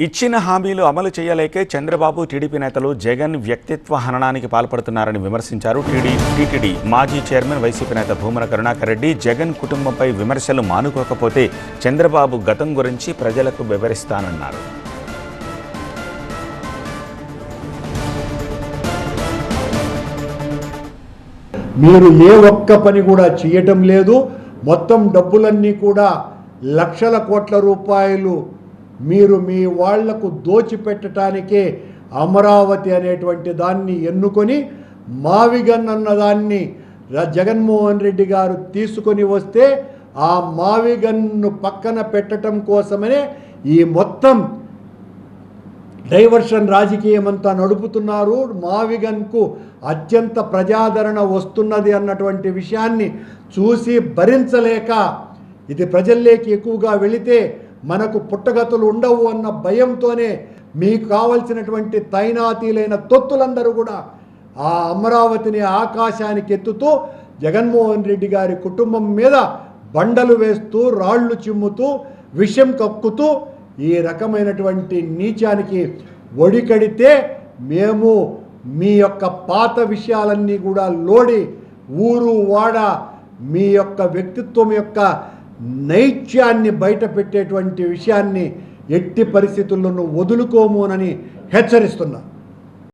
ఇచ్చిన హామీలు అమలు చేయలేకే చంద్రబాబు టీడీపీ నేతలు జగన్ వ్యక్తిత్వ హననానికి పాల్పడుతున్నారని విమర్శించారు. టీటీడీ మాజీ చైర్మన్ వైసీపీ నేత భూమన కరుణాకర్ రెడ్డి జగన్ కుటుంబంపై విమర్శలు మానుకోకపోతే చంద్రబాబు గతం గురించి ప్రజలకు వివరిస్తానన్నారు. మీరు ఏ ఒక్క పని కూడా చేయటం లేదు. మొత్తం డబ్బులన్నీ కూడా లక్షల కోట్ల రూపాయలు మీరు మీ వాళ్లకు దోచిపెట్టడానికే అమరావతి అనేటువంటి దాన్ని ఎన్నుకొని మావిగన్ అన్నదాన్ని జగన్మోహన్ రెడ్డి గారు తీసుకొని వస్తే ఆ మావిగన్ను పక్కన పెట్టడం కోసమనే ఈ మొత్తం డైవర్షన్ రాజకీయం అంతా నడుపుతున్నారు. మావిగన్కు అత్యంత ప్రజాదరణ వస్తున్నది అన్నటువంటి విషయాన్ని చూసి భరించలేక ఇది ప్రజల్లోకి ఎక్కువగా వెళితే మనకు పుట్టగతులు ఉండవు అన్న భయంతోనే మీకు కావలసినటువంటి తైనాతీలైన తొత్తులందరూ కూడా ఆ అమరావతిని ఆకాశానికి ఎత్తుతూ జగన్మోహన్ రెడ్డి గారి కుటుంబం మీద బండలు వేస్తూ రాళ్లు చిమ్ముతూ విషం కక్కుతూ ఈ రకమైనటువంటి నీచానికి ఒడికడితే మేము మీ యొక్క పాత విషయాలన్నీ కూడా లోడి ఊరు వాడ మీ యొక్క వ్యక్తిత్వం యొక్క నైత్యాన్ని బయట పెట్టేటువంటి విషయాన్ని ఎట్టి పరిస్థితుల్లోనూ వదులుకోమోనని హెచ్చరిస్తున్నా.